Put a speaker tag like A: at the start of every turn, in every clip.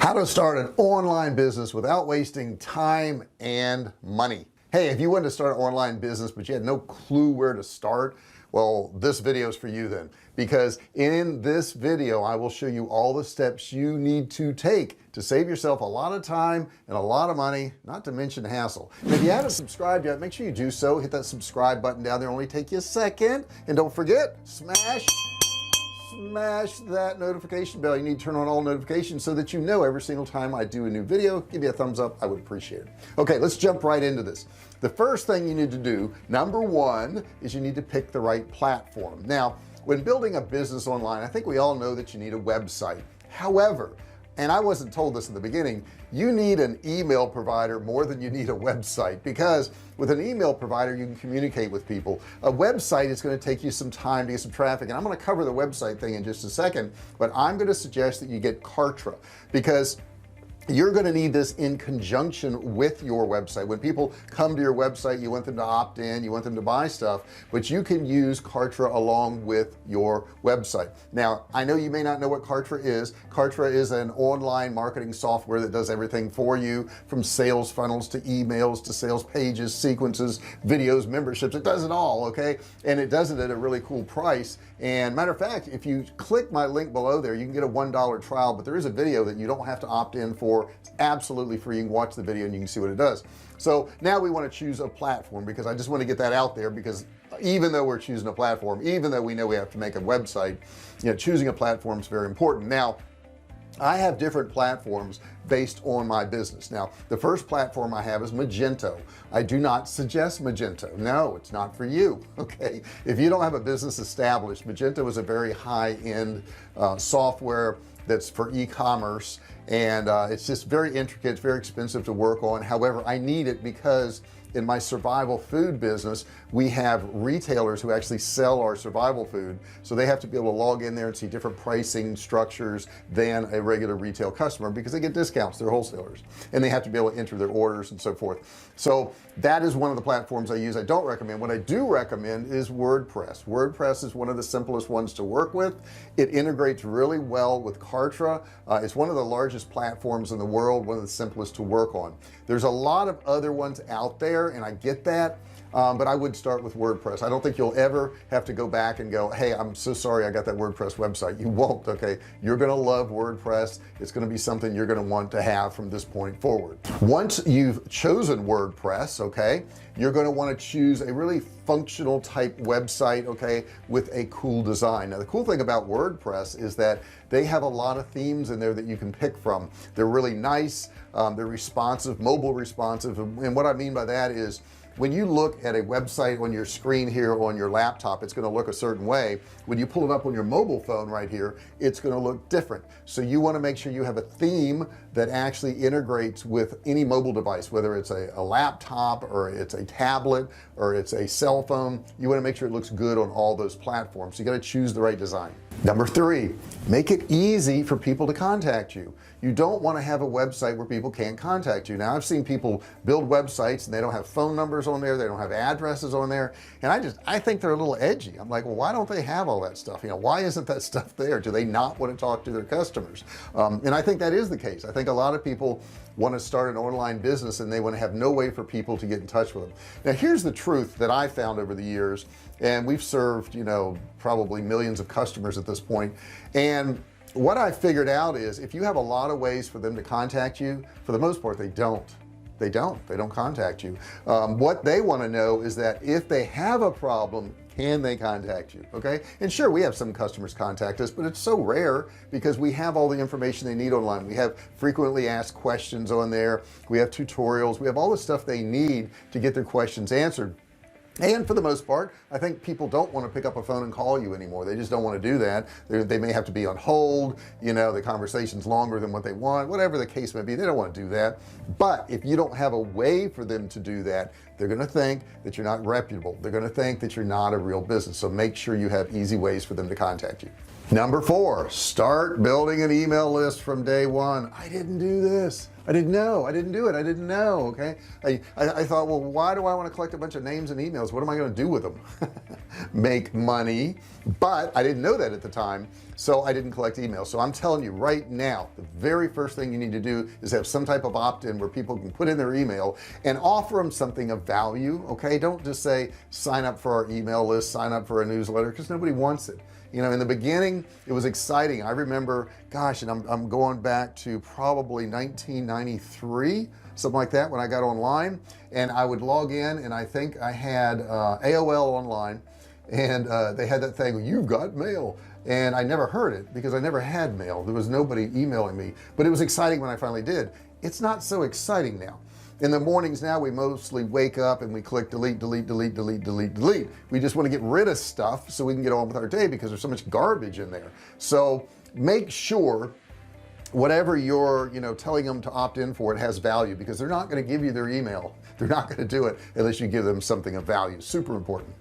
A: How to start an online business without wasting time and money. Hey, if you wanted to start an online business but you had no clue where to start, well, this video is for you then, because in this video I will show you all the steps you need to take to save yourself a lot of time and a lot of money, not to mention hassle. And if you haven't subscribed yet, make sure you do so. Hit that subscribe button down there, only take you a second, and don't forget, smash that notification bell. You need to turn on all notifications so that you know every single time I do a new video. Give me a thumbs up, I would appreciate it. Okay, let's jump right into this. The first thing you need to do, number one, is you need to pick the right platform. Now, when building a business online, I think we all know that you need a website. However, and I wasn't told this in the beginning, you need an email provider more than you need a website, because with an email provider you can communicate with people. A website is going to take you some time to get some traffic, and I'm going to cover the website thing in just a second, but I'm going to suggest that you get Kartra, because you're going to need this in conjunction with your website. When people come to your website, you want them to opt in, you want them to buy stuff, but you can use Kartra along with your website. Now, I know you may not know what Kartra is. Kartra is an online marketing software that does everything for you, from sales funnels to emails to sales pages, sequences, videos, memberships. It does it all. Okay, and it does it at a really cool price. And matter of fact, if you click my link below there, you can get a $1 trial, but there is a video that you don't have to opt in for. It's absolutely free. You can watch the video and you can see what it does. So now we want to choose a platform, because I just want to get that out there, because even though we're choosing a platform, even though we know we have to make a website, you know, choosing a platform is very important. Now, I have different platforms based on my business. Now, the first platform I have is Magento. I do not suggest Magento. No, it's not for you. Okay, if you don't have a business established, Magento is a very high-end software that's for e-commerce, and it's just very intricate. It's very expensive to work on. However, I need it because in my survival food business we have retailers who actually sell our survival food, so they have to be able to log in there and see different pricing structures than a regular retail customer, because they get discounts, they're wholesalers, and they have to be able to enter their orders and so forth. So that is one of the platforms I use. I don't recommend. What I do recommend is WordPress. WordPress is one of the simplest ones to work with. It integrates really well with Kartra. It's one of the largest platforms in the world, one of the simplest to work on. There's a lot of other ones out there, and I get that, but I would start with WordPress. I don't think you'll ever have to go back and go, hey, I'm so sorry I got that WordPress website. You won't. Okay, you're gonna love WordPress. It's gonna be something you're gonna want to have from this point forward. Once you've chosen WordPress, okay, you're going to want to choose a really functional type website, okay, with a cool design. Now, the cool thing about WordPress is that they have a lot of themes in there that you can pick from. They're really nice, they're responsive, mobile responsive, and what I mean by that is, when you look at a website on your screen here on your laptop, it's going to look a certain way. When you pull it up on your mobile phone right here, it's going to look different. So you want to make sure you have a theme that actually integrates with any mobile device, whether it's a laptop or it's a tablet or it's a cell phone. You want to make sure it looks good on all those platforms. So you got to choose the right design. Number three, make it easy for people to contact you. You don't want to have a website where people can't contact you. Now, I've seen people build websites and they don't have phone numbers on there, they don't have addresses on there, and I think they're a little edgy. I'm like, well, why don't they have all that stuff? You know, why isn't that stuff there? Do they not want to talk to their customers? And I think that is the case. I think a lot of people want to start an online business and they want to have no way for people to get in touch with them. Now, here's the truth that I found over the years, and we've served, you know, probably millions of customers at this point, and what I figured out is, if you have a lot of ways for them to contact you, for the most part they don't contact you. What they want to know is that if they have a problem, can they contact you? Okay, and sure, we have some customers contact us, but it's so rare because we have all the information they need online. We have frequently asked questions on there, we have tutorials, we have all the stuff they need to get their questions answered. And for the most part, I think people don't want to pick up a phone and call you anymore. They just don't want to do that. They may have to be on hold, you know, the conversation's longer than what they want, whatever the case may be. They don't want to do that. But if you don't have a way for them to do that, they're going to think that you're not reputable. They're going to think that you're not a real business. So make sure you have easy ways for them to contact you. Number four, start building an email list from day one. I didn't do this. I didn't know, I didn't do it, I didn't know. Okay, I thought, well, why do I want to collect a bunch of names and emails? What am I going to do with them? Make money. But I didn't know that at the time, so I didn't collect emails. So I'm telling you right now, the very first thing you need to do is have some type of opt-in where people can put in their email and offer them something of value. Okay, don't just say sign up for our email list, sign up for a newsletter, because nobody wants it. You know, in the beginning it was exciting. I remember, gosh, and I'm going back to probably 1993, something like that, when I got online, and I would log in, and I think I had AOL online, and they had that thing, you've got mail, and I never heard it because I never had mail. There was nobody emailing me, but it was exciting when I finally did. It's not so exciting now. In the mornings now, we mostly wake up and we click delete, delete, delete, delete, delete, delete. We just want to get rid of stuff so we can get on with our day, because there's so much garbage in there. So make sure whatever you're, you know, telling them to opt in for, it has value, because they're not going to give you their email. They're not going to do it unless you give them something of value. Super important.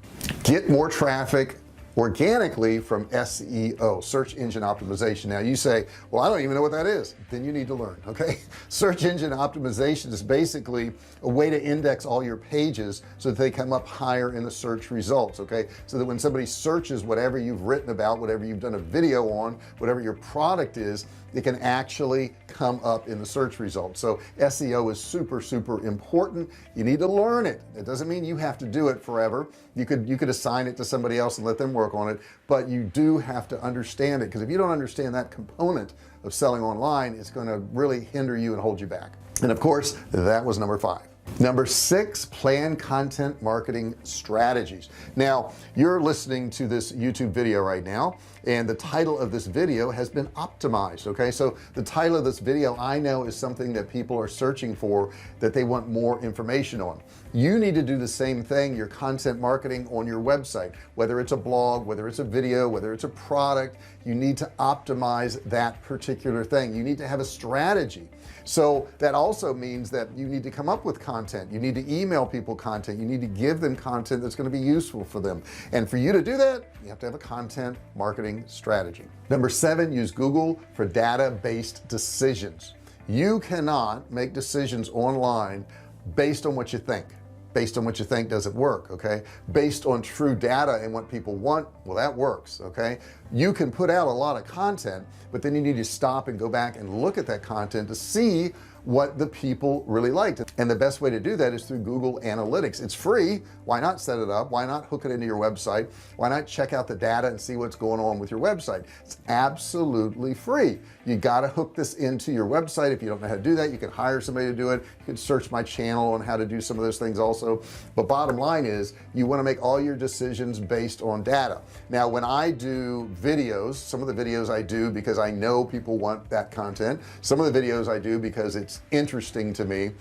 A: Get more traffic organically from SEO, search engine optimization. Now you say, well, I don't even know what that is. Then you need to learn. Okay, search engine optimization is basically a way to index all your pages so that they come up higher in the search results. Okay, so that when somebody searches whatever you've written about, whatever you've done a video on, whatever your product is, it can actually come up in the search results. So SEO is super, super important. You need to learn it. It doesn't mean you have to do it forever. You could assign it to somebody else and let them work on it, but you do have to understand it, because if you don't understand that component of selling online, it's going to really hinder you and hold you back. And of course, that was number 5. Number 6, plan content marketing strategies. Now you're listening to this YouTube video right now, and the title of this video has been optimized. Okay, so the title of this video, I know, is something that people are searching for, that they want more information on. You need to do the same thing, your content marketing on your website, whether it's a blog, whether it's a video, whether it's a product. You need to optimize that particular thing. You need to have a strategy. So that also means that you need to come up with content. You need to email people content. You need to give them content that's going to be useful for them. And for you to do that, you have to have a content marketing strategy. Number 7, use Google for data-based decisions. You cannot make decisions online based on what you think. Based on what you think doesn't work. Okay, based on true data and what people want, well, that works. Okay, you can put out a lot of content, but then you need to stop and go back and look at that content to see what the people really liked. And the best way to do that is through Google Analytics. It's free. Why not set it up? Why not hook it into your website? Why not check out the data and see what's going on with your website? It's absolutely free. You got to hook this into your website. If you don't know how to do that, you can hire somebody to do it. You can search my channel on how to do some of those things also. But bottom line is, you want to make all your decisions based on data. Now when I do videos, some of the videos I do because I know people want that content, some of the videos I do because it's interesting to me,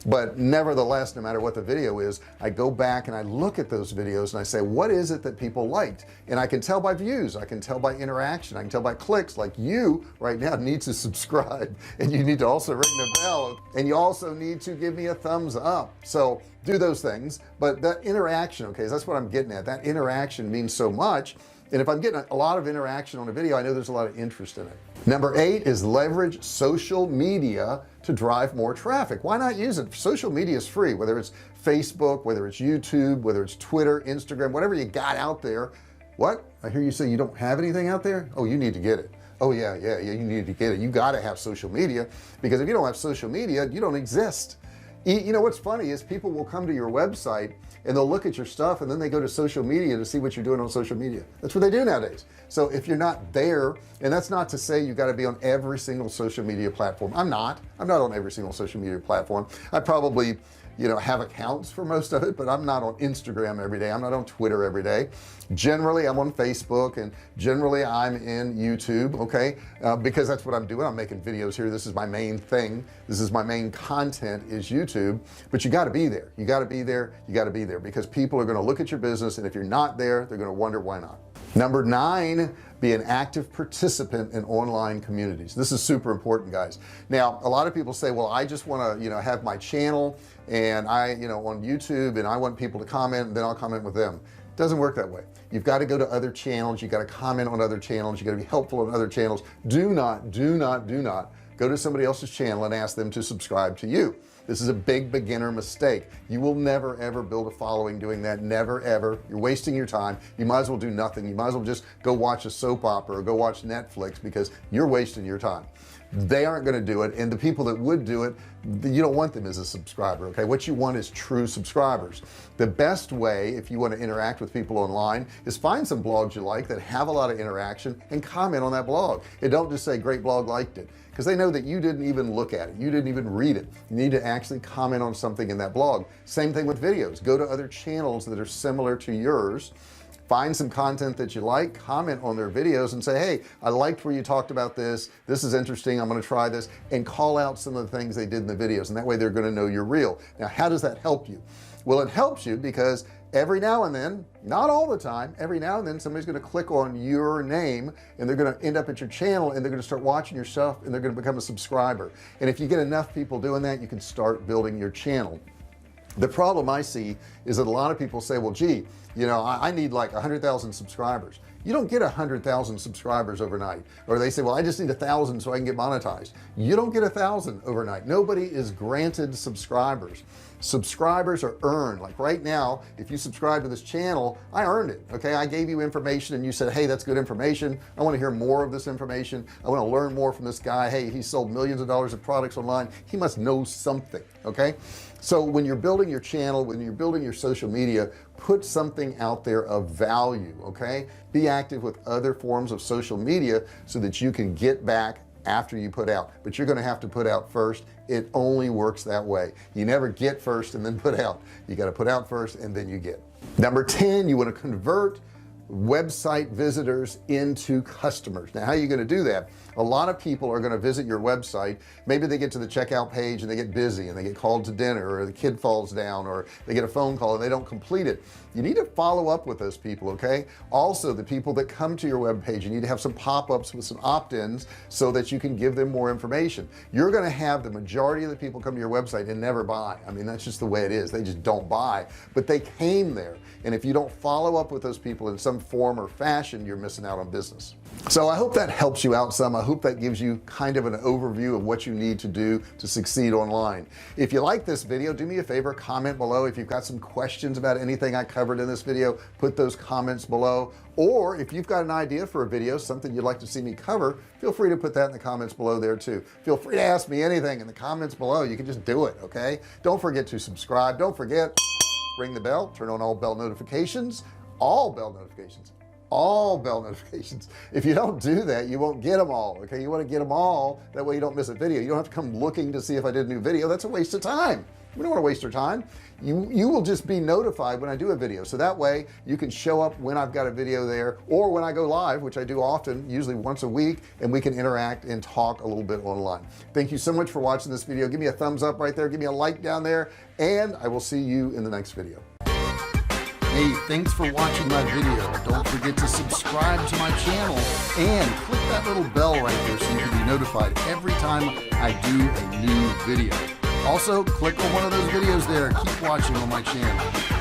A: but nevertheless, no matter what the video is, I go back and I look at those videos and I say, what is it that people liked? And I can tell by views, I can tell by interaction, I can tell by clicks. Like you right now need to subscribe, and you need to also ring the bell, and you also need to give me a thumbs up. So do those things. But that interaction, okay, that's what I'm getting at. That interaction means so much. And if I'm getting a lot of interaction on a video, I know there's a lot of interest in it. Number 8 is leverage social media to drive more traffic. Why not use it? Social media is free, whether it's Facebook, whether it's YouTube, whether it's Twitter, Instagram, whatever you got out there. What? I hear you say you don't have anything out there. Oh, you need to get it. Oh yeah, you need to get it. You got to have social media, because if you don't have social media, you don't exist. You know what's funny is people will come to your website and they'll look at your stuff, and then they go to social media to see what you're doing on social media. That's what they do nowadays. So if you're not there, and that's not to say you got to be on every single social media platform. I'm not on every single social media platform. I probably, you know, have accounts for most of it, but I'm not on Instagram every day. I'm not on Twitter every day. Generally I'm on Facebook, and generally I'm in YouTube. Okay, because that's what I'm doing. I'm making videos here. This is my main thing. This is my main content, is YouTube. But you got to be there. You got to be there. You got to be there, because people are going to look at your business, and if you're not there, they're going to wonder why not. Number 9, be an active participant in online communities. This is super important, guys. Now a lot of people say, well, I just want to, you know, have my channel, and I, you know, on YouTube, and I want people to comment, and then I'll comment with them. It doesn't work that way. You've got to go to other channels. You got to comment on other channels. You got to be helpful on other channels. Do not go to somebody else's channel and ask them to subscribe to you. This is a big beginner mistake. You will never ever build a following doing that. Never ever. You're wasting your time. You might as well do nothing. You might as well just go watch a soap opera or go watch Netflix, because you're wasting your time. They aren't going to do it, and the people that would do it, you don't want them as a subscriber. Okay, what you want is true subscribers. The best way, if you want to interact with people online, is find some blogs you like that have a lot of interaction and comment on that blog. And don't just say great blog, liked it, because they know that you didn't even look at it, you didn't even read it. You need to actually comment on something in that blog. Same thing with videos. Go to other channels that are similar to yours, find some content that you like, comment on their videos and say, hey, I liked where you talked about this is interesting, I'm going to try this, and call out some of the things they did in the videos, and that way they're going to know you're real. Now, how does that help you? Well, it helps you because every now and then, not all the time, every now and then somebody's going to click on your name and they're going to end up at your channel, and they're going to start watching your stuff, and they're going to become a subscriber. And if you get enough people doing that, you can start building your channel. The problem I see is that a lot of people say, well, gee, you know, I need like 100,000 subscribers. You don't get 100,000 subscribers overnight. Or they say, well, I just need 1,000 so I can get monetized. You don't get 1,000 overnight. Nobody is granted subscribers. Subscribers are earned. Like right now, if you subscribe to this channel, I earned it. Okay, I gave you information and you said, hey, that's good information, I want to hear more of this information, I want to learn more from this guy. Hey, he sold millions of dollars of products online, he must know something. Okay, so when you're building your channel, when you're building your social media, put something out there of value. Okay, be active with other forms of social media so that you can get back after you put out, but you're going to have to put out first. It only works that way. You never get first and then put out. You got to put out first and then you get. Number 10, you want to convert website visitors into customers. Now, how are you going to do that? A lot of people are going to visit your website. Maybe they get to the checkout page and they get busy and they get called to dinner, or the kid falls down, or they get a phone call and they don't complete it. You need to follow up with those people. Okay, also the people that come to your web page, you need to have some pop-ups with some opt-ins so that you can give them more information. You're going to have the majority of the people come to your website and never buy. I mean, that's just the way it is. They just don't buy, but they came there, and if you don't follow up with those people in some form or fashion, you're missing out on business. So I hope that helps you out some. I hope that gives you kind of an overview of what you need to do to succeed online. If you like this video, do me a favor, comment below. If you've got some questions about anything I covered in this video, put those comments below. Or if you've got an idea for a video, something you'd like to see me cover, feel free to put that in the comments below there too. Feel free to ask me anything in the comments below. You can just do it. Okay, don't forget to subscribe. Don't forget, ring the bell, turn on all bell notifications. All bell notifications. All bell notifications. If you don't do that, you won't get them all. Okay, you want to get them all, that way you don't miss a video. You don't have to come looking to see if I did a new video. That's a waste of time. We don't want to waste our time. You will just be notified when I do a video, so that way you can show up when I've got a video there, or when I go live, which I do often, usually once a week, and we can interact and talk a little bit online. Thank you so much for watching this video. Give me a thumbs up right there, give me a like down there, and I will see you in the next video. Hey, thanks for watching my video. Don't forget to subscribe to my channel and click that little bell right there so you can be notified every time I do a new video. Also, click on one of those videos there. Keep watching on my channel.